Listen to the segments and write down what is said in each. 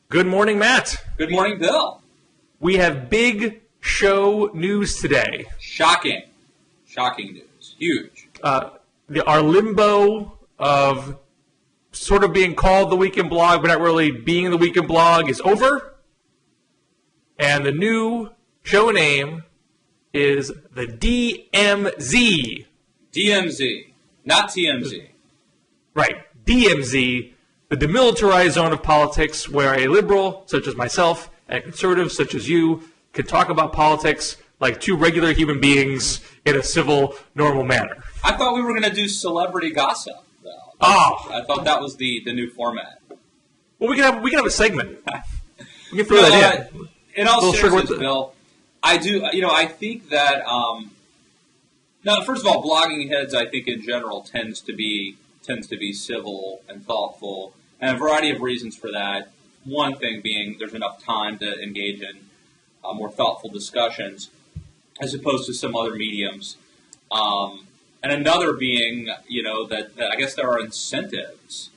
Good morning, Matt. Good morning, Bill. We have big show news today. Shocking news. Huge. Our limbo of sort of being called the Weekend Blog, but not really being the Weekend Blog, is over. And the new show name is the DMZ. DMZ, not TMZ. Right, DMZ, the demilitarized zone of politics where a liberal, such as myself, and a conservative, such as you, can talk about politics like two regular human beings in a civil, normal manner. I thought we were going to do celebrity gossip, though. Oh. I thought that was the new format. Well, we can have a segment. We can throw that in. In all seriousness, Bill, I do. I think that. Now, first of all, blogging heads, I think in general tends to be civil and thoughtful, and a variety of reasons for that. One thing being there's enough time to engage in more thoughtful discussions, as opposed to some other mediums. And another being, that I guess there are incentives,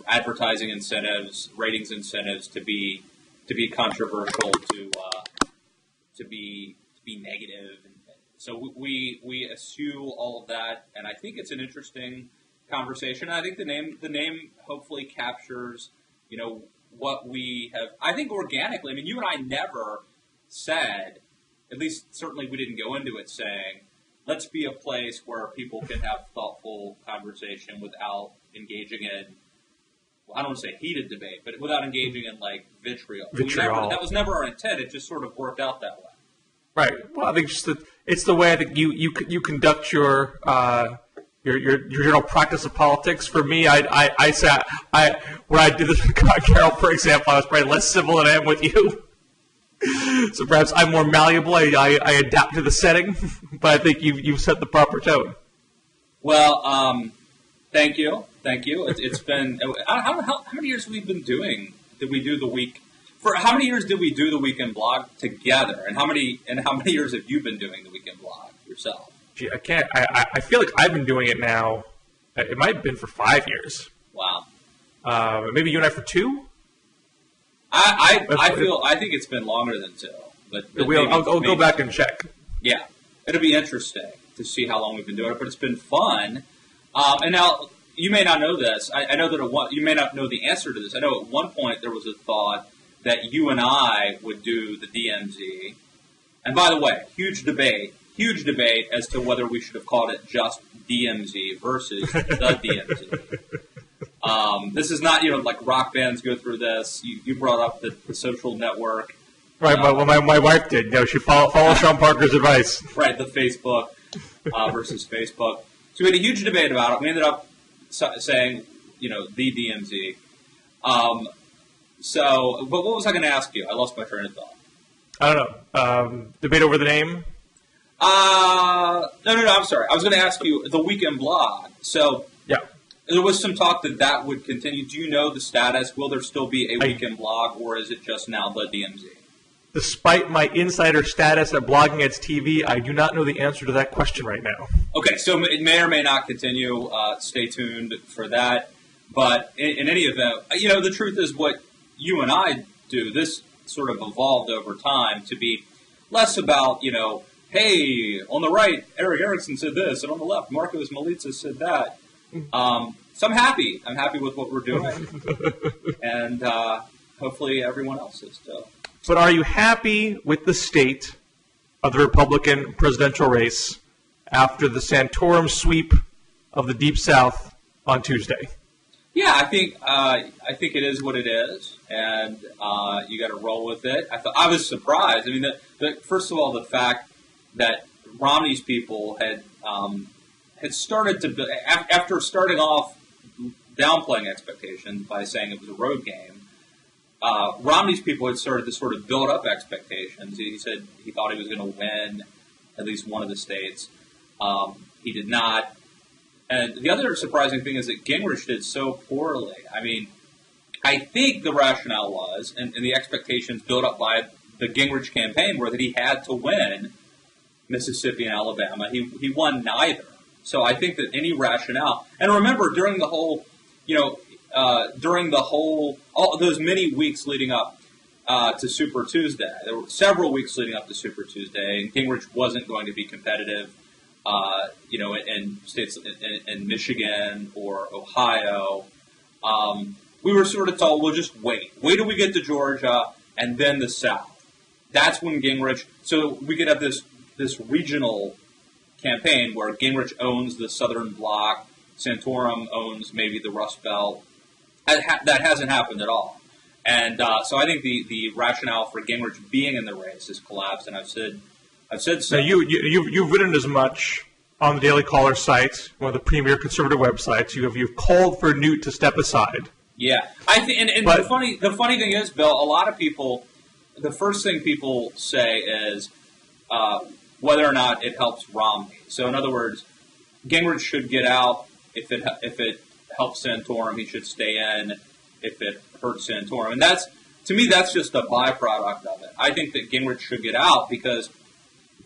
advertising incentives, ratings incentives to be controversial, to be negative. And so we eschew all of that, and I think it's an interesting conversation. I think the name hopefully captures, what we have. I think organically. I mean, you and I never said, at least certainly we didn't go into it saying, let's be a place where people can have thoughtful conversation without engaging in, well, I don't want to say heated debate, but without engaging in like vitriol. That was never our intent. It just sort of worked out that way. Right. Well, I think it's the way I think you conduct your general practice of politics. For me, when I did this with Carol, for example, I was probably less civil than I am with you. So perhaps I'm more malleable. I adapt to the setting, but I think you've set the proper tone. Well, thank you. It's been how many years have we been doing? Did we do the week? For how many years did we do the Weekend Blog together? And how many years have you been doing the Weekend Blog yourself? Gee, I can't. I feel like I've been doing it now. It might have been for 5 years. Wow. Maybe you and I for 2. I think it's been longer than 2. But I'll go back and check. Yeah, it'll be interesting to see how long we've been doing it, but it's been fun. And now you may not know this. I know that you may not know the answer to this. I know at one point there was a thought that you and I would do the DMZ. And by the way, huge debate as to whether we should have called it just DMZ versus the DMZ. This is not, like rock bands go through this. You brought up the social network. Right, my wife did. She follow Sean Parker's advice. Right, the Facebook versus Facebook. So we had a huge debate about it. We ended up saying, the DMZ. But what was I going to ask you? I lost my train of thought. I don't know. Debate over the name? No, I'm sorry. I was going to ask you the Weekend Blog. So yeah, there was some talk that would continue. Do you know the status? Will there still be a Weekend Blog, or is it just now the DMZ? Despite my insider status at Blogging Ed's TV, I do not know the answer to that question right now. Okay, so it may or may not continue. Stay tuned for that. But in any event, the truth is what you and I do. This sort of evolved over time to be less about, hey, on the right, Eric Erickson said this, and on the left, Marcos Melitza said that. So I'm happy. I'm happy with what we're doing. And hopefully everyone else is too. But are you happy with the state of the Republican presidential race after the Santorum sweep of the Deep South on Tuesday? Yeah, I think it is what it is, and you got to roll with it. I was surprised. I mean, first of all, the fact that Romney's people had started to, after starting off downplaying expectations by saying it was a road game, Romney's people had started to sort of build up expectations. He said he thought he was going to win at least one of the states. He did not. And the other surprising thing is that Gingrich did so poorly. I mean, I think the rationale was, and the expectations built up by the Gingrich campaign were that he had to win Mississippi and Alabama. He won neither. So I think that any rationale, and remember during the whole, during all those many weeks leading up to Super Tuesday, there were several weeks leading up to Super Tuesday, and Gingrich wasn't going to be competitive, in states in Michigan or Ohio. We were sort of told, we'll just wait till we get to Georgia and then the South. That's when Gingrich, so we could have this regional campaign where Gingrich owns the Southern Bloc, Santorum owns maybe the Rust Belt. That hasn't happened at all. And so I think the rationale for Gingrich being in the race has collapsed, and I've said so. Now you've written as much on the Daily Caller site, one of the premier conservative websites. You've called for Newt to step aside. Yeah, I think, and the funny thing is, Bill, a lot of people, the first thing people say is whether or not it helps Romney. So in other words, Gingrich should get out if it helps Santorum. He should stay in if it hurts Santorum, and to me that's just a byproduct of it. I think that Gingrich should get out because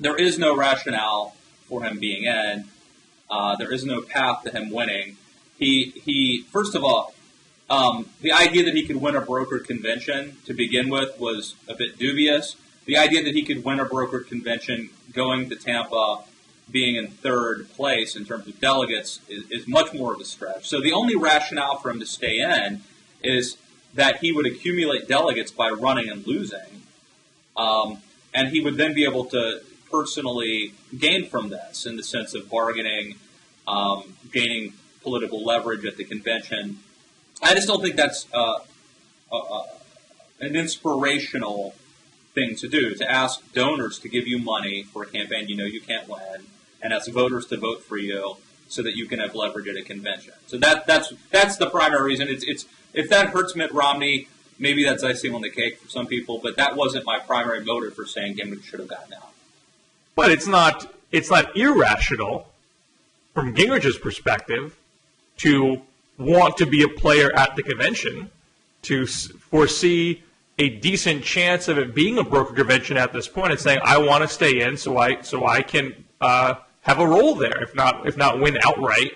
there is no rationale for him being in. There is no path to him winning. He first of all. The idea that he could win a brokered convention to begin with was a bit dubious. The idea that he could win a brokered convention going to Tampa, being in third place in terms of delegates, is much more of a stretch. So the only rationale for him to stay in is that he would accumulate delegates by running and losing, and he would then be able to personally gain from this in the sense of bargaining, gaining political leverage at the convention. I just don't think that's an inspirational thing to do, to ask donors to give you money for a campaign you know you can't win, and ask voters to vote for you so that you can have leverage at a convention. So that's the primary reason. It's if that hurts Mitt Romney, maybe that's icing on the cake for some people, but that wasn't my primary motive for saying Gingrich should have gotten out. But it's not irrational from Gingrich's perspective to want to be a player at the convention, to foresee a decent chance of it being a broker convention at this point, and saying, I want to stay in so I can have a role there, if not win outright,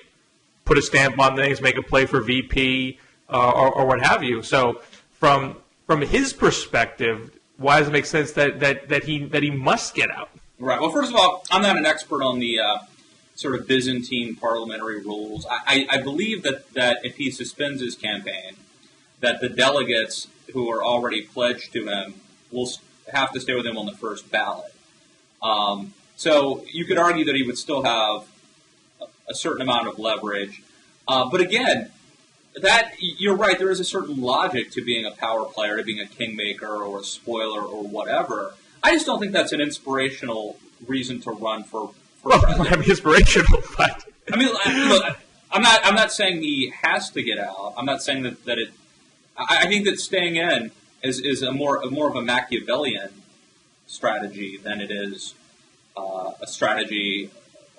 put a stamp on things, make a play for VP or what have you. So from his perspective, why does it make sense that he must get out? Right. Well, first of all, I'm not an expert on the sort of Byzantine parliamentary rules. I believe that if he suspends his campaign, that the delegates who are already pledged to him will have to stay with him on the first ballot. So you could argue that he would still have a certain amount of leverage. But again, you're right, there is a certain logic to being a power player, to being a kingmaker or a spoiler or whatever. I just don't think that's an inspirational reason to run for president. I'm inspirational, but I mean, look, I'm not saying he has to get out. I'm not saying that it. I think that staying in is more of a Machiavellian strategy than it is a strategy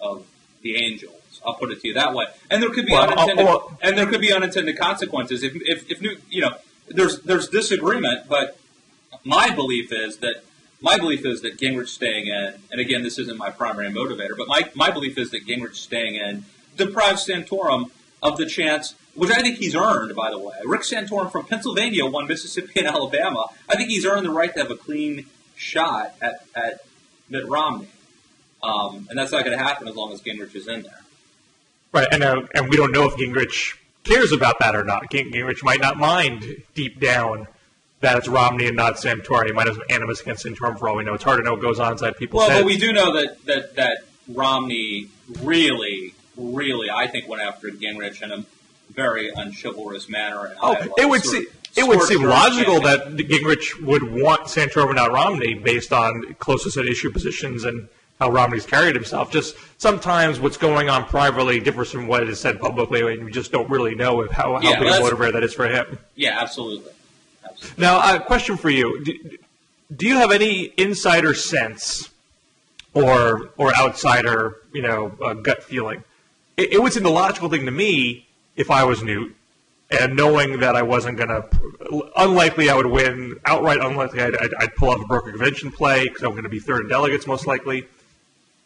of the angels. I'll put it to you that way. And there could be unintended consequences if there's disagreement. But my belief is that Gingrich staying in, and again, this isn't my primary motivator, but my belief is that Gingrich staying in deprives Santorum of the chance, which I think he's earned, by the way. Rick Santorum from Pennsylvania won Mississippi and Alabama. I think he's earned the right to have a clean shot at Mitt Romney. And that's not going to happen as long as Gingrich is in there. Right, and we don't know if Gingrich cares about that or not. Gingrich might not mind deep down that it's Romney and not Santorum. He might have some animus against Santorum for all we know. It's hard to know what goes on inside people's heads. Well, but we do know that Romney really, I think, went after Gingrich in a very unchivalrous manner in Iowa. It would seem logical that Gingrich would want Santorum and not Romney based on closest at issue positions and how Romney's carried himself. Just sometimes what's going on privately differs from what is said publicly, and we just don't really know how big a motivator that is for him. Yeah, absolutely. Now, a question for you. Do you have any insider sense or outsider, gut feeling? It would seem the logical thing to me if I was Newt, and knowing that I wasn't going to, unlikely I would win, outright unlikely I'd pull off a broker convention play because I'm going to be third in delegates most likely.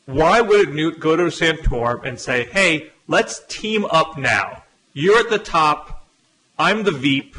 Why would Newt go to Santorum and say, hey, let's team up now. You're at the top. I'm the Veep.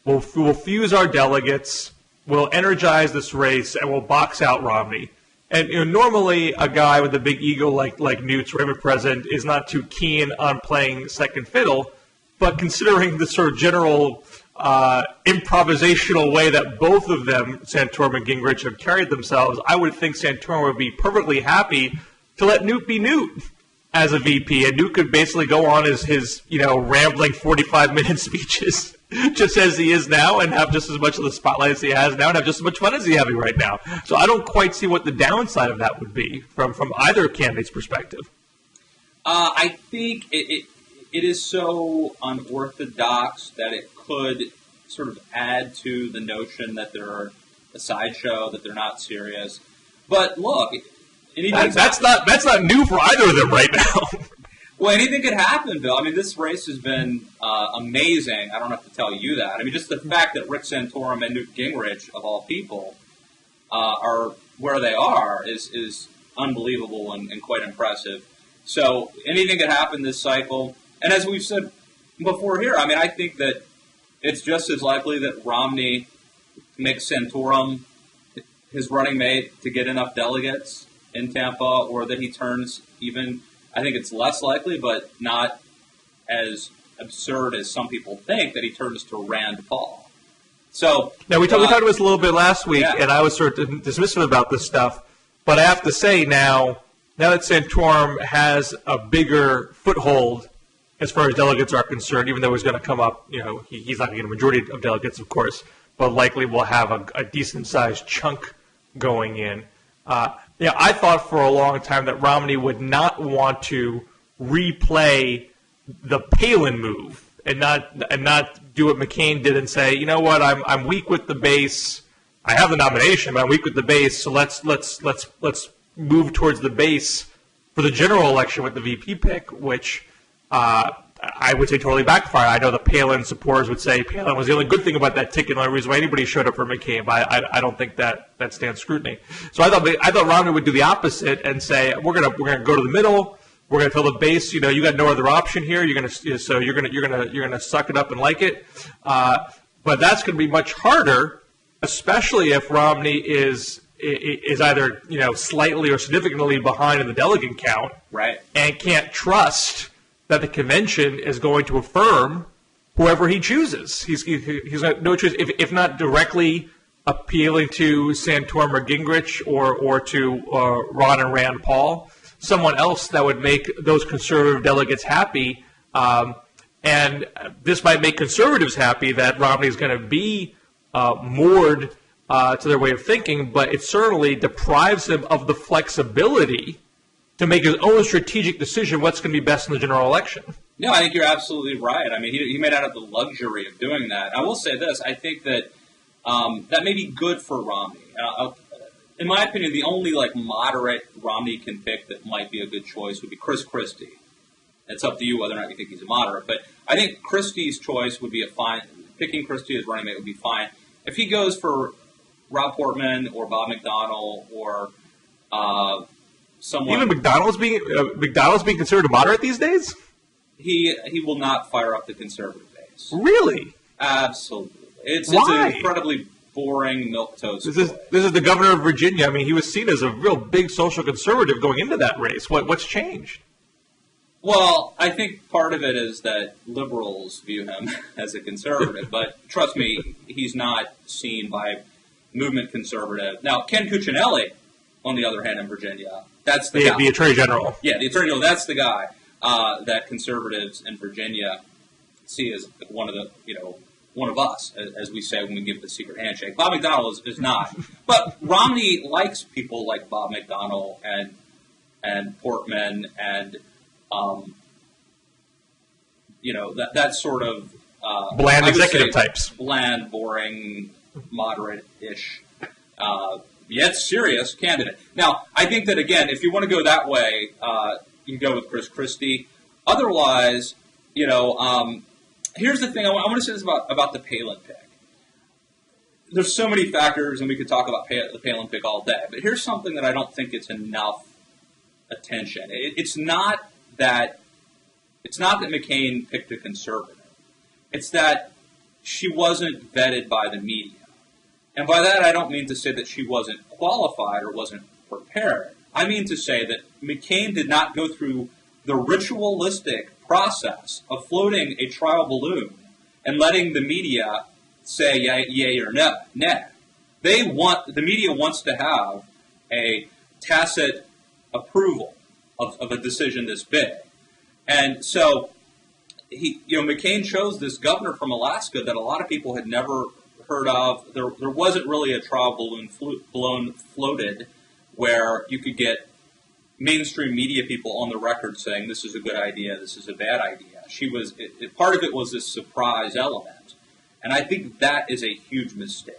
We'll fuse our delegates. We'll energize this race, and we'll box out Romney. And normally, a guy with a big ego like Newt's running president is not too keen on playing second fiddle. But considering the sort of general improvisational way that both of them, Santorum and Gingrich, have carried themselves, I would think Santorum would be perfectly happy to let Newt be Newt as a VP, and Newt could basically go on his rambling 45-minute speeches just as he is now and have just as much of the spotlight as he has now and have just as much fun as he's having right now. So I don't quite see what the downside of that would be from either candidate's perspective. I think it is so unorthodox that it could sort of add to the notion that they're a sideshow, that they're not serious. But look, that's not new for either of them right now. Well, anything could happen, Bill. I mean, this race has been amazing. I don't have to tell you that. I mean, just the fact that Rick Santorum and Newt Gingrich, of all people, are where they are is unbelievable and quite impressive. So anything could happen this cycle. And as we've said before here, I mean, I think that it's just as likely that Romney makes Santorum his running mate to get enough delegates in Tampa, or that he turns even, I think it's less likely, but not as absurd as some people think, that he turns to Rand Paul. So now we talked about this a little bit last week, and I was sort of dismissive about this stuff, but I have to say now that Santorum has a bigger foothold as far as delegates are concerned, even though he's going to come up, he's not going to get a majority of delegates, of course, but likely will have a decent-sized chunk going in. I thought for a long time that Romney would not want to replay the Palin move and not do what McCain did and say, you know what, I'm weak with the base. I have the nomination, but I'm weak with the base, so let's move towards the base for the general election with the VP pick, which I would say totally backfired. I know the Palin supporters would say Palin was the only good thing about that ticket, and the only reason why anybody showed up for McCain. But I don't think that stands scrutiny. So I thought Romney would do the opposite and say we're gonna go to the middle. We're gonna tell the base, you got no other option here. You're gonna suck it up and like it. But that's gonna be much harder, especially if Romney is either slightly or significantly behind in the delegate count, right, and can't trust that the convention is going to affirm whoever he chooses. He's got no choice, if not directly appealing to Santorum or Gingrich or to Ron and Rand Paul, someone else that would make those conservative delegates happy. And this might make conservatives happy that Romney is going to be moored to their way of thinking, but it certainly deprives him of the flexibility to make his own strategic decision what's going to be best in the general election. No, I think you're absolutely right. I mean, he may not have the luxury of doing that. I will say this. I think that that may be good for Romney. In my opinion, the only moderate Romney can pick that might be a good choice would be Chris Christie. It's up to you whether or not you think he's a moderate. But I think Christie's choice would be a fine. Picking Christie as running mate would be fine. If he goes for Rob Portman or Bob McDonnell or someone, even McDonnell's being considered a moderate these days. He will not fire up the conservative base. Really? Absolutely. It's Why? an incredibly boring milquetoast. This is the governor of Virginia. I mean, he was seen as a real big social conservative going into that race. What's changed? Well, I think part of it is that liberals view him as a conservative, but trust me, he's not seen by movement conservative. Now, Ken Cuccinelli, on the other hand, in Virginia, that's the guy. The Attorney General. Yeah, the Attorney General, that's the guy that conservatives in Virginia see as one of us, as we say when we give the secret handshake. Bob McDonnell is not. But Romney likes people like Bob McDonnell and Portman and that sort of bland executive types. Bland, boring, moderate-ish, yet serious candidate. Now, I think that, again, if you want to go that way, you can go with Chris Christie. Otherwise, here's the thing. I want to say this about the Palin pick. There's so many factors, and we could talk about the Palin pick all day. But here's something that I don't think gets enough attention. It's not that McCain picked a conservative. It's that she wasn't vetted by the media. And by that, I don't mean to say that she wasn't qualified or wasn't prepared. I mean to say that McCain did not go through the ritualistic process of floating a trial balloon and letting the media say yay or no. The media wants to have a tacit approval of a decision this big. And so McCain chose this governor from Alaska that a lot of people had never heard of. There wasn't really a trial balloon floated where you could get mainstream media people on the record saying this is a good idea, this is a bad idea. Part of it was this surprise element, and I think that is a huge mistake.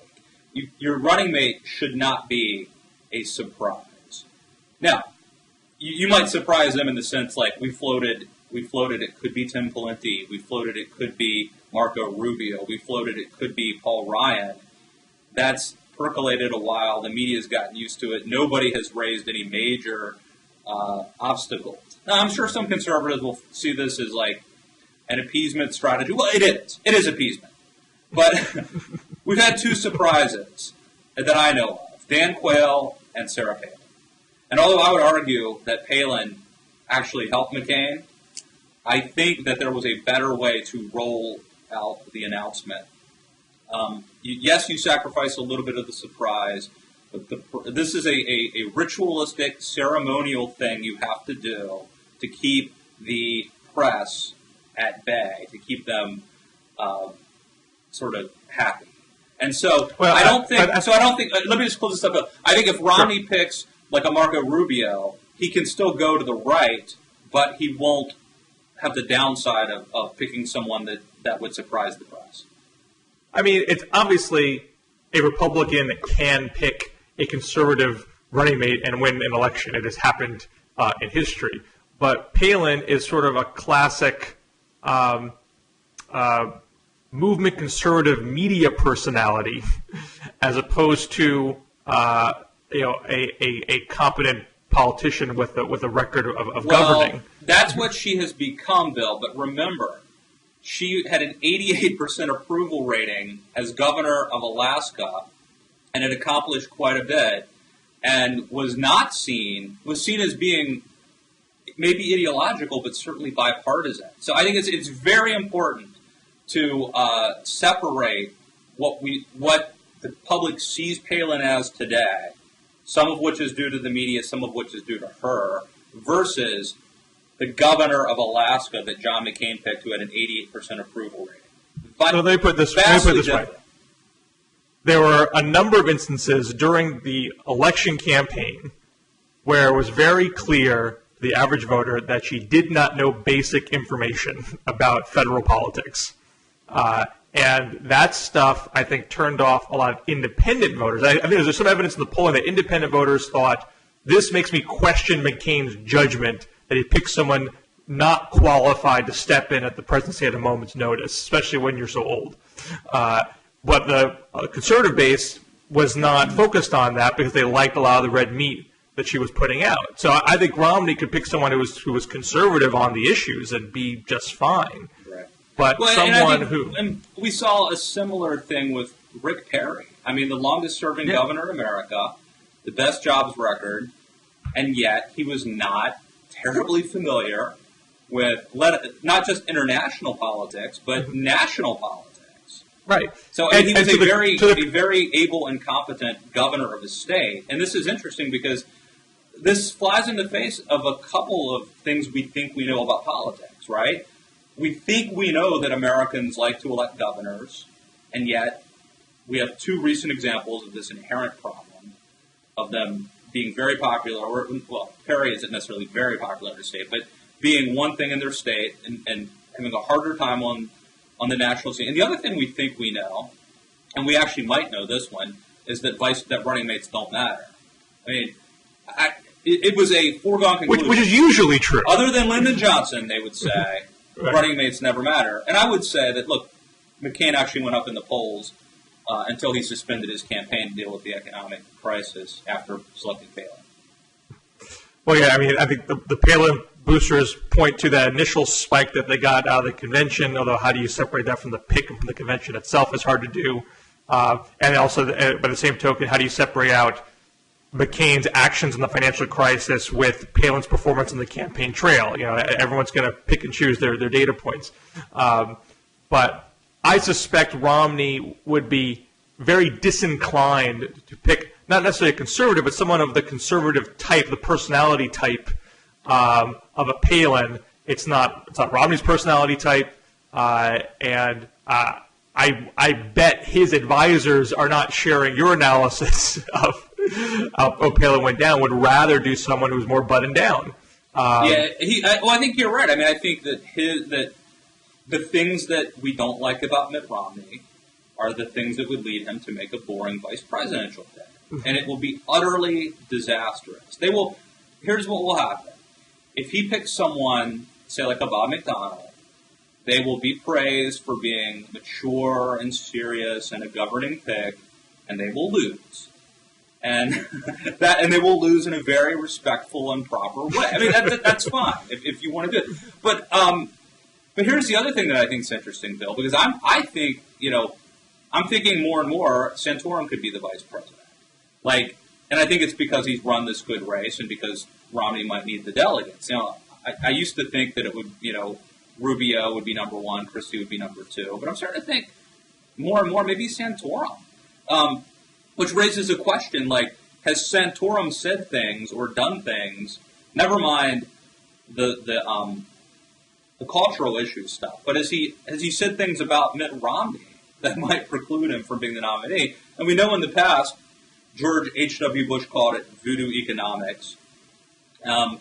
Your running mate should not be a surprise. Now, you might surprise them in the sense like we floated it could be Tim Pawlenty, we floated it could be Marco Rubio, we floated it could be Paul Ryan. That's percolated a while. The media's gotten used to it. Nobody has raised any major obstacles. Now, I'm sure some conservatives will see this as like an appeasement strategy. Well, it is. It is appeasement. But we've had two surprises that I know of, Dan Quayle and Sarah Palin. And although I would argue that Palin actually helped McCain, I think that there was a better way to roll out the announcement. Yes, you sacrifice a little bit of the surprise, but this is a ritualistic, ceremonial thing you have to do to keep the press at bay, to keep them sort of happy. And so I don't think. Let me just close this up. I think if Romney picks like a Marco Rubio, he can still go to the right, but he won't have the downside of picking someone that would surprise the press. I mean, it's obviously a Republican can pick a conservative running mate and win an election. It has happened in history. But Palin is sort of a classic movement conservative media personality, as opposed to a competent politician with a record of governing. That's what she has become, Bill. But remember, she had an 88% approval rating as governor of Alaska, and had accomplished quite a bit, and was seen as being maybe ideological, but certainly bipartisan. So I think it's very important to separate what the public sees Palin as today, some of which is due to the media, some of which is due to her, versus the governor of Alaska that John McCain picked, who had an 88% approval rating. So let me put this way. There were a number of instances during the election campaign where it was very clear to the average voter that she did not know basic information about federal politics. And that stuff, I think, turned off a lot of independent voters. I think there's some evidence in the polling that independent voters thought, this makes me question McCain's judgment that he picked someone not qualified to step in at the presidency at a moment's notice, especially when you're so old. But the conservative base was not focused on that because they liked a lot of the red meat that she was putting out. So I think Romney could pick someone who was conservative on the issues and be just fine. Right. But and we saw a similar thing with Rick Perry. I mean, the longest-serving governor in America, the best jobs record, and yet he was not terribly familiar with not just international politics, but national politics. Right. So he was a very able and competent governor of his state. And this is interesting because this flies in the face of a couple of things we think we know about politics, right? We think we know that Americans like to elect governors, and yet we have two recent examples of this inherent problem of them being very popular, Perry isn't necessarily very popular in their state, but being one thing in their state and having a harder time on the national scene. And the other thing we think we know, and we actually might know this one, is that running mates don't matter. I mean, it was a foregone conclusion. Which is usually true. Other than Lyndon Johnson, they would say, running mates never matter. And I would say that, look, McCain actually went up in the polls until he suspended his campaign to deal with the economic crisis after selecting Palin. Well, yeah, I mean, I think the Palin boosters point to that initial spike that they got out of the convention, although how do you separate that from the pick from the convention itself is hard to do. And also, by the same token, how do you separate out McCain's actions in the financial crisis with Palin's performance on the campaign trail? Everyone's going to pick and choose their data points. But I suspect Romney would be very disinclined to pick not necessarily a conservative, but someone of the conservative type, the personality type of a Palin. It's not Romney's personality type, and I bet his advisors are not sharing your analysis of Palin went down. Would rather do someone who's more buttoned down. I think you're right. I mean, I think that the things that we don't like about Mitt Romney are the things that would lead him to make a boring vice presidential pick, and it will be utterly disastrous. Here's what will happen: if he picks someone, say like a Bob McDonnell, they will be praised for being mature and serious and a governing pick, and they will lose. And they will lose in a very respectful and proper way. I mean, that's fine if you want to do it. But here's the other thing that I think is interesting, Bill, because I'm thinking more and more Santorum could be the vice president. And I think it's because he's run this good race and because Romney might need the delegates. I used to think that it would, Rubio would be number one, Christie would be number two, but I'm starting to think more and more maybe Santorum. Which raises a question has Santorum said things or done things, never mind the cultural issue stuff, but has he said things about Mitt Romney that might preclude him from being the nominee? And we know in the past, George H.W. Bush called it voodoo economics.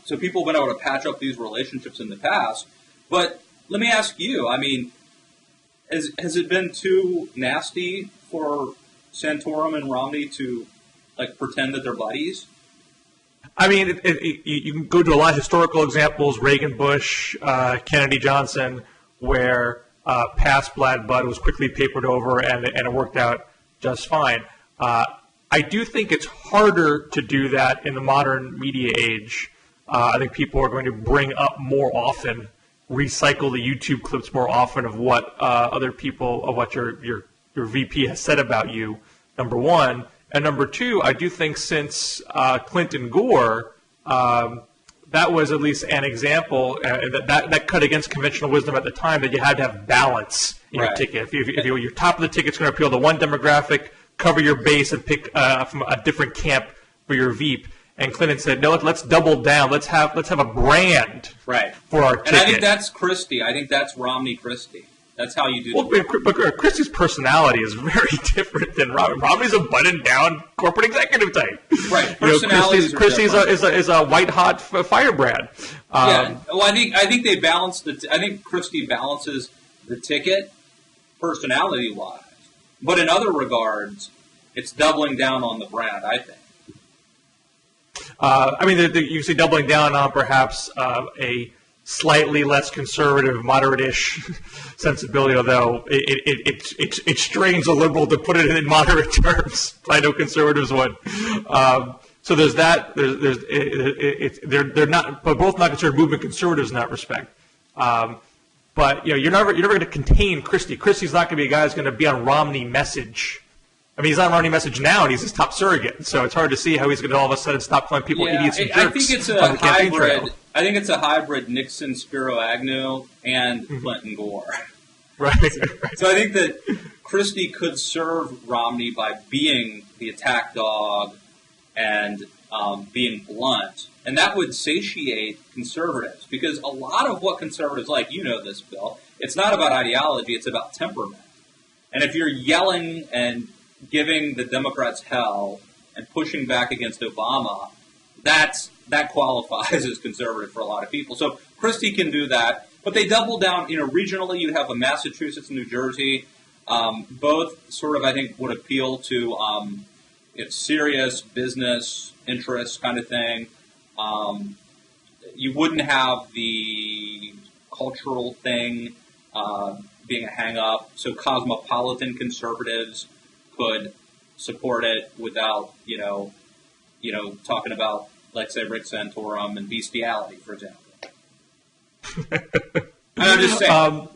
So people have been able to patch up these relationships in the past. But let me ask you, I mean, has it been too nasty for Santorum and Romney to pretend that they're buddies? I mean, you can go to a lot of historical examples, Reagan, Bush, Kennedy, Johnson, where past bad blood was quickly papered over and it worked out just fine. I do think it's harder to do that in the modern media age. I think people are going to bring up more often, recycle the YouTube clips more often of what other people, of what your VP has said about you, number one. And number two, I do think since Clinton Gore, that was at least an example that cut against conventional wisdom at the time, that you had to have balance in your ticket. If your top of the ticket's going to appeal to one demographic, cover your base and pick from a different camp for your VP. And Clinton said, no, let's double down. Let's have a brand for our ticket. And I think that's Christie. I think that's Romney Christie. That's how you do it. But Christie's personality is very different than Romney. Romney's a buttoned-down corporate executive type. Right. Personalities Christie is a white-hot firebrand. Well, I think they balance I think Christie balances the ticket personality-wise, but in other regards, it's doubling down on the brand, I think. You see doubling down on perhaps a slightly less conservative, moderate-ish sensibility, although it strains a liberal to put it in moderate terms. I know conservatives would. So there's that. They're not, but both not considered movement conservatives in that respect. But you're never going to contain Christie. Christie's not going to be a guy who's going to be on Romney message. I mean, he's on Romney message now, and he's his top surrogate. So it's hard to see how he's going to all of a sudden stop calling people idiots and jerks. I think it's a hybrid. I think it's a hybrid Nixon, Spiro Agnew, and Clinton Gore. Right. So I think that Christie could serve Romney by being the attack dog and being blunt, and that would satiate conservatives, because a lot of what conservatives like, you know this, Bill, it's not about ideology, it's about temperament. And if you're yelling and giving the Democrats hell and pushing back against Obama, that qualifies as conservative for a lot of people. So Christie can do that, but they double down. Regionally, you have a Massachusetts and New Jersey. Both sort of, I think, would appeal to serious business interests kind of thing. You wouldn't have the cultural thing being a hang-up. So cosmopolitan conservatives could support it without, talking about, let's say, Rick Santorum and bestiality, for example. I'm just saying.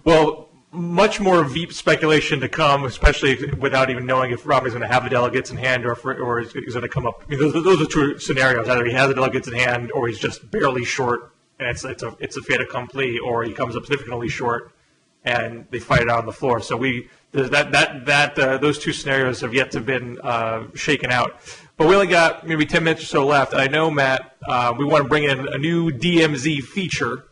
Well, much more Veep speculation to come, especially without even knowing if Romney's going to have the delegates in hand or is going to come up. I mean, those are true scenarios. Either he has the delegates in hand or he's just barely short, and it's a fait accompli, or he comes up significantly short, and they fight it out on the floor. So those two scenarios have yet to been shaken out. But we only got maybe 10 minutes or so left. And I know, Matt, we want to bring in a new DMZ feature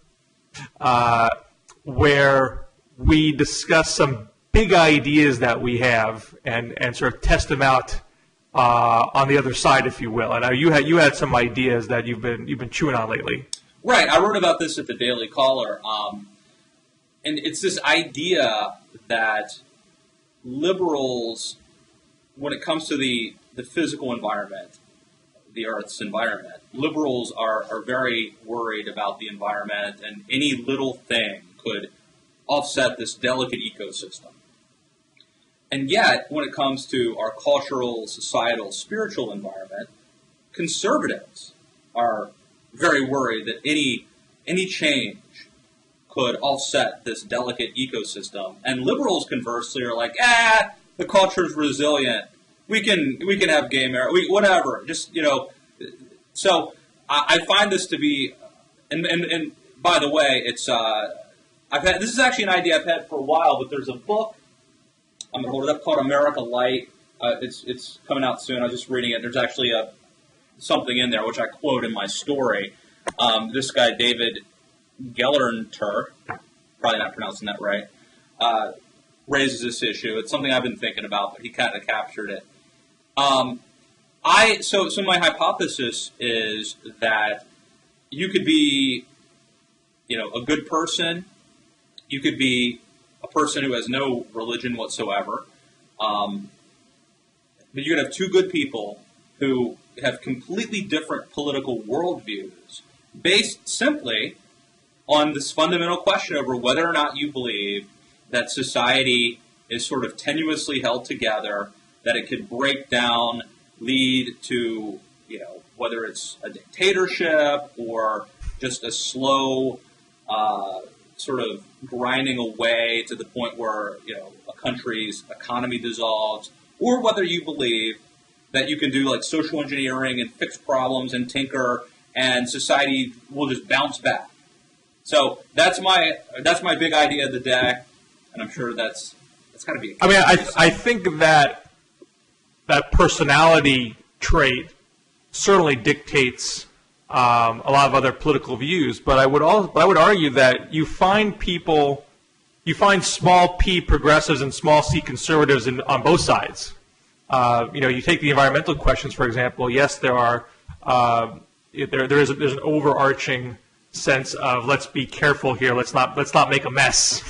where we discuss some big ideas that we have and sort of test them out on the other side, if you will. And you had some ideas that you've been chewing on lately. Right. I wrote about this at the Daily Caller, and it's this idea that liberals, when it comes to the physical environment, the Earth's environment, liberals are very worried about the environment, and any little thing could offset this delicate ecosystem. And yet, when it comes to our cultural, societal, spiritual environment, conservatives are very worried that any change could offset this delicate ecosystem. And liberals, conversely, are like, the culture's resilient. We can have gay marriage, whatever. Just, So I find this to be, and by the way, it's this is actually an idea I've had for a while, but there's a book, I'm going to hold it up, called America Light. It's coming out soon. I was just reading it. There's actually something in there, which I quote in my story. This guy, David Gelernter, probably not pronouncing that right, raises this issue. It's something I've been thinking about, but he kind of captured it. So my hypothesis is that you could be, a good person. You could be a person who has no religion whatsoever. But you could have two good people who have completely different political worldviews based simply on this fundamental question over whether or not you believe that society is sort of tenuously held together, that it could break down, lead to, whether it's a dictatorship or just a slow sort of grinding away to the point where, a country's economy dissolves, or whether you believe that you can do like social engineering and fix problems and tinker and society will just bounce back. So that's my big idea of the day, and I'm sure that's got to be. I think that personality trait certainly dictates a lot of other political views, but I would argue that you find small p progressives and small c conservatives on both sides. You take the environmental questions, for example. Yes, there's an overarching sense of let's be careful here, let's not make a mess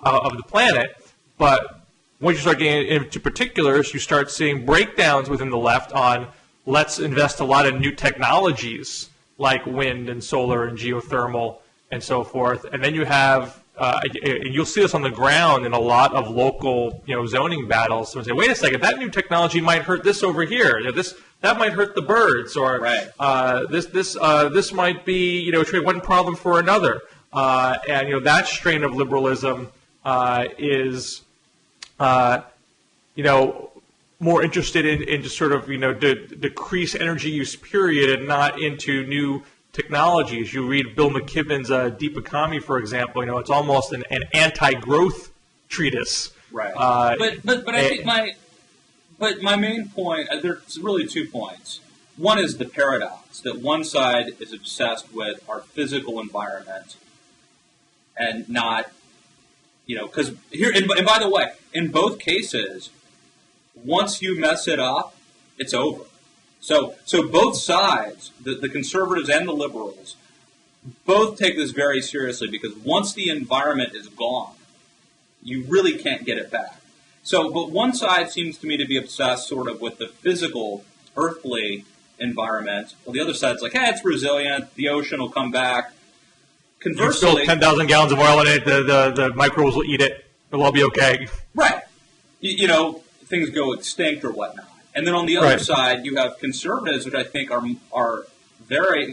of the planet. But once you start getting into particulars, you start seeing breakdowns within the left on let's invest a lot in new technologies like wind and solar and geothermal and so forth. And then you have, you'll see this on the ground in a lot of local, zoning battles. So say, wait a second, that new technology might hurt this over here. That might hurt the birds, or right. This might be, trade one problem for another. And that strain of liberalism is, more interested in just sort of, decrease energy use period and not into new technologies. You read Bill McKibben's Deep Economy, for example, it's almost an anti-growth treatise. Right. But I think my main point, there's really 2 points. One is the paradox, that one side is obsessed with our physical environment and not, because here, and by the way, in both cases, once you mess it up, it's over. So both sides, the conservatives and the liberals, both take this very seriously, because once the environment is gone, you really can't get it back. So, but one side seems to me to be obsessed sort of with the physical, earthly environment, while the other side's like, hey, it's resilient, the ocean will come back. Conversely, you spill 10,000 gallons of oil in it, the microbes will eat it, it'll all be okay. Right. Things go extinct or whatnot. And then on the other side, you have conservatives, which I think are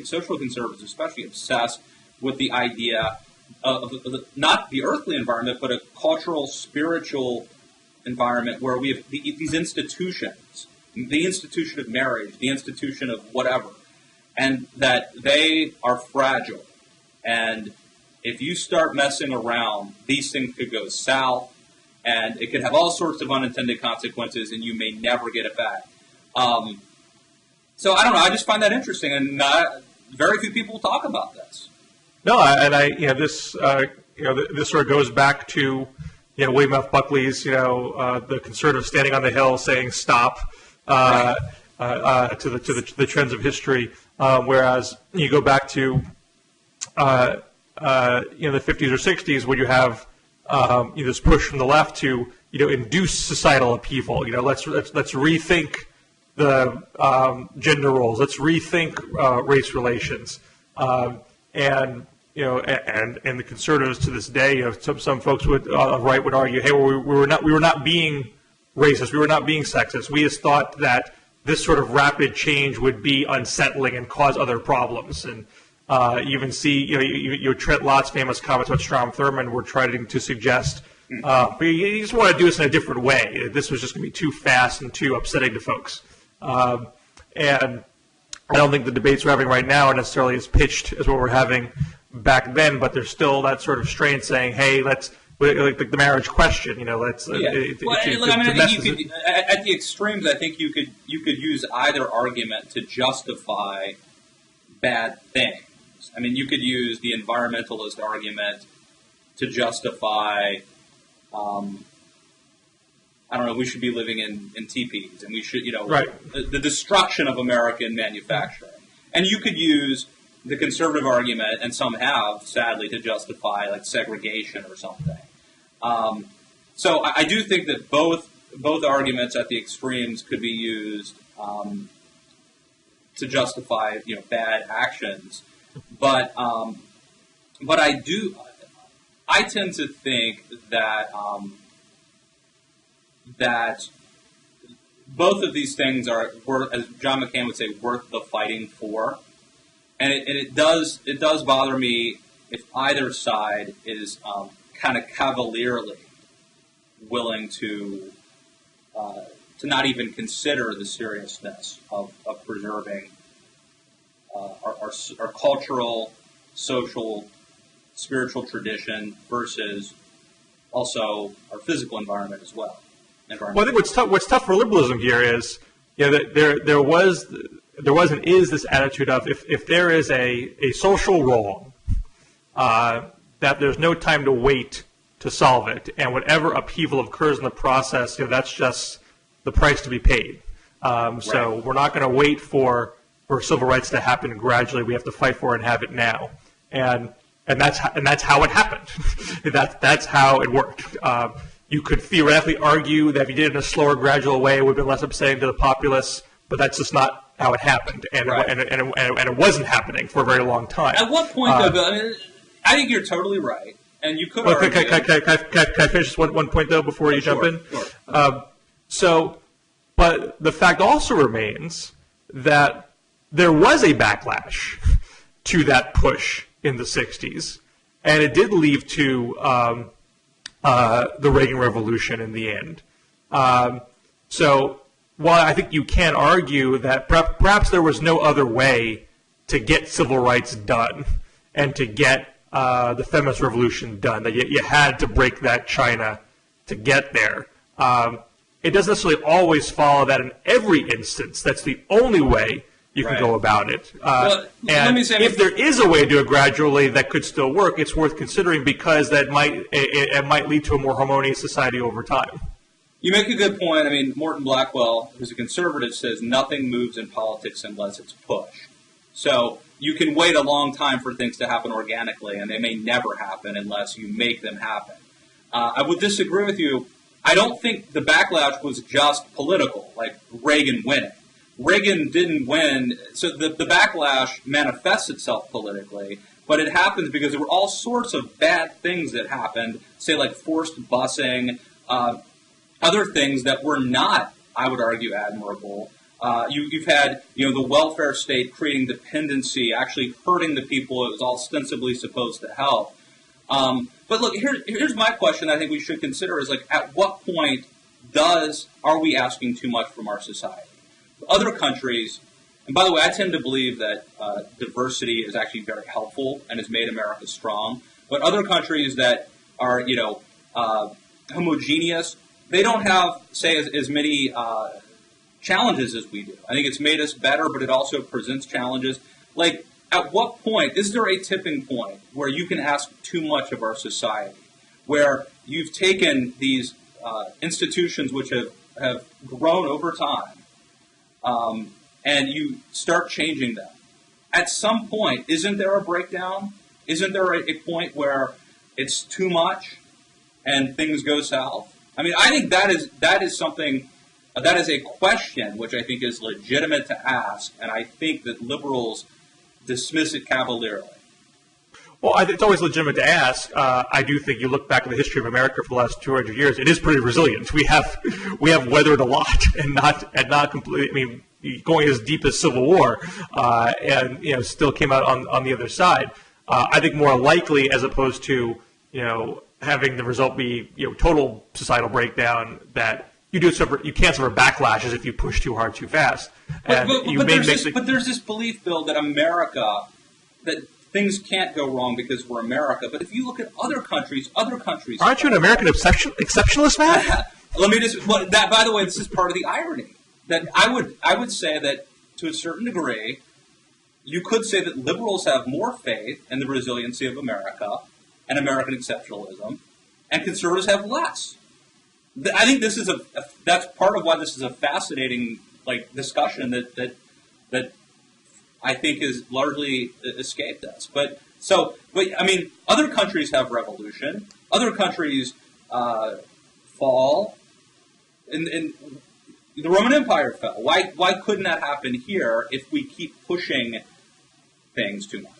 social conservatives especially, obsessed with the idea of not the earthly environment, but a cultural, spiritual environment where we have these institutions, the institution of marriage, the institution of whatever, and that they are fragile. And if you start messing around, these things could go south, and it could have all sorts of unintended consequences, and you may never get it back. So I don't know. I just find that interesting, and very few people talk about this. No, this sort of goes back to William F. Buckley's the conservative standing on the hill saying stop to the trends of history, whereas you go back to the 50s or 60s when you have this push from the left to induce societal upheaval. Let's rethink the gender roles. Let's rethink race relations. And the conservatives to this day, some folks on the right would argue, hey, we were not being racist, we were not being sexist. We just thought that this sort of rapid change would be unsettling and cause other problems. And you even see, Trent Lott's famous comments about Strom Thurmond were trying to suggest, but you just want to do this in a different way. This was just going to be too fast and too upsetting to folks. And I don't think the debates we're having right now are necessarily as pitched as what we're having back then, but there's still that sort of strain saying, hey, let's, like the marriage question, let's. I think you could, at the extremes, I think you could use either argument to justify bad things. I mean, you could use the environmentalist argument to justify, we should be living in teepees, and we should, right. the destruction of American manufacturing. And you could use the conservative argument, and some have, sadly, to justify like segregation or something. So I do think that both arguments at the extremes could be used to justify bad actions, but I tend to think that that both of these things are, as John McCain would say, worth the fighting for. And it does bother me if either side is kind of cavalierly willing to not even consider the seriousness of preserving our cultural, social, spiritual tradition versus also our physical environment as well. Well, I think what's tough for liberalism here is that there was and is this attitude of if there is a social wrong, that there's no time to wait to solve it, and whatever upheaval occurs in the process, that's just the price to be paid. So we're not going to wait for civil rights to happen gradually. We have to fight for it and have it now, and that's how it happened. that's how it worked. You could theoretically argue that if you did it in a slower, gradual way, it would have been less upsetting to the populace, but that's just not how it happened, and it wasn't happening for a very long time. At what point, though, Bill? I think you're totally right, and you could argue. Can I finish one point, though, before you jump in? Sure. But the fact also remains that there was a backlash to that push in the 60s, and it did lead to the Reagan Revolution in the end. So while I think you can argue that perhaps there was no other way to get civil rights done and to get the feminist revolution done, that you had to break that China to get there, it doesn't necessarily always follow that in every instance that's the only way you can go about it. And if there is a way to do it gradually that could still work, it's worth considering because it might lead to a more harmonious society over time. You make a good point. I mean, Morton Blackwell, who's a conservative, says nothing moves in politics unless it's pushed. So you can wait a long time for things to happen organically, and they may never happen unless you make them happen. I would disagree with you. I don't think the backlash was just political, like Reagan winning. Reagan didn't win, so the backlash manifests itself politically, but it happens because there were all sorts of bad things that happened, say like forced busing, other things that were not, I would argue, admirable. You've had the welfare state creating dependency, actually hurting the people it was ostensibly supposed to help. But look, here's my question I think we should consider is like, at what point are we asking too much from our society? Other countries, and by the way, I tend to believe that diversity is actually very helpful and has made America strong. But other countries that are, homogeneous, they don't have, say, as many challenges as we do. I think it's made us better, but it also presents challenges. Like, at what point, is there a tipping point where you can ask too much of our society, where you've taken these institutions which have grown over time, and you start changing them? At some point, isn't there a breakdown? Isn't there a point where it's too much and things go south? I mean, I think that is something, that is a question which I think is legitimate to ask, and I think that liberals dismiss it cavalierly. Well, it's always legitimate to ask. I do think you look back at the history of America for the last 200 years; it is pretty resilient. We have weathered a lot, and not completely. I mean, going as deep as Civil War, and still came out on the other side. I think more likely, as opposed to having the result be total societal breakdown, that you can't suffer backlashes if you push too hard too fast. And but there's this belief, Bill, that that things can't go wrong because we're America. But if you look at other countries. Aren't you an American exceptionalist, man? Let me just. Well, that, by the way, this is part of the irony. That I would say that to a certain degree, you could say that liberals have more faith in the resiliency of America and American exceptionalism, and conservatives have less. I think this is that's part of why this is a fascinating discussion that I think is largely escaped us. But I mean, other countries have revolution. Other countries fall. And the Roman Empire fell. Why couldn't that happen here if we keep pushing things too much?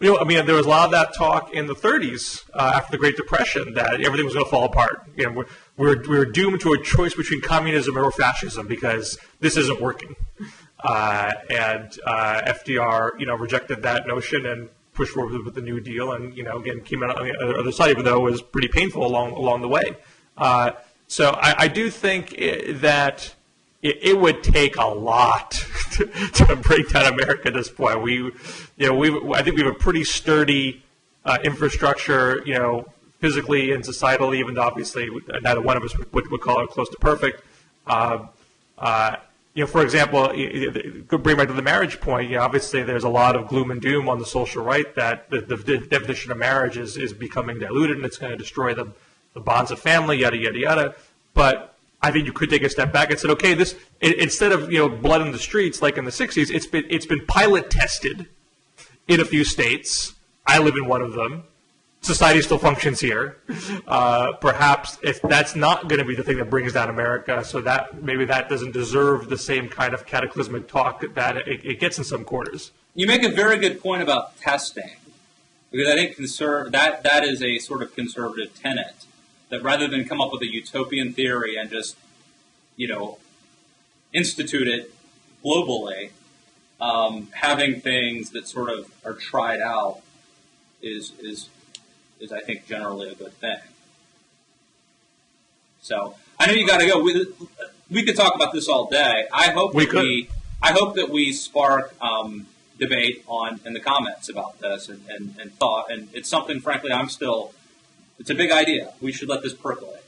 I mean, there was a lot of that talk in the 30s after the Great Depression that everything was going to fall apart. We're doomed to a choice between communism or fascism because this isn't working. And FDR, rejected that notion and pushed forward with the New Deal, and again came out on the other side, even though it was pretty painful along the way. So I do think that it would take a lot to break down America at this point. I think we have a pretty sturdy infrastructure, physically and societally, even though obviously neither one of us would call it close to perfect. For example, bring back to the marriage point. Obviously there's a lot of gloom and doom on the social right that the definition of marriage is becoming diluted and it's going to destroy the bonds of family, yada yada yada. But I think you could take a step back and say, okay, this instead of blood in the streets like in the 60s, it's been pilot tested in a few states. I live in one of them. Society still functions here. Perhaps if that's not going to be the thing that brings down America, so that maybe that doesn't deserve the same kind of cataclysmic talk that it gets in some quarters. You make a very good point about testing, because I think that is a sort of conservative tenet. That rather than come up with a utopian theory and just, institute it globally, having things that sort of are tried out is I think generally a good thing. So I know you got to go. We could talk about this all day. I hope that we spark debate in the comments about this and thought. And it's something, frankly, it's a big idea. We should let this percolate.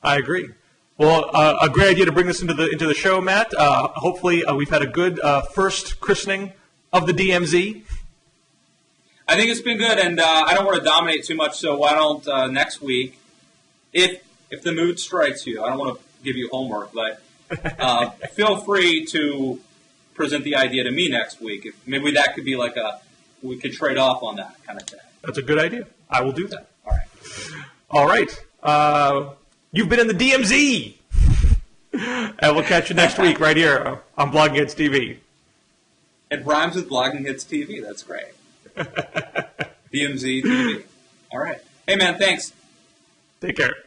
I agree. Well, a great idea to bring this into the show, Matt. Hopefully, we've had a good first christening of the DMZ. I think it's been good, and I don't want to dominate too much. So why don't next week, if the mood strikes you, I don't want to give you homework, but feel free to present the idea to me next week. Maybe that could be we could trade off on that kind of thing. That's a good idea. I will do that. All right. All right. You've been in the DMZ. And we'll catch you next week right here on Blogging Hits TV. It rhymes with Blogging Hits TV. That's great. DMZ TV. All right. Hey, man, thanks. Take care.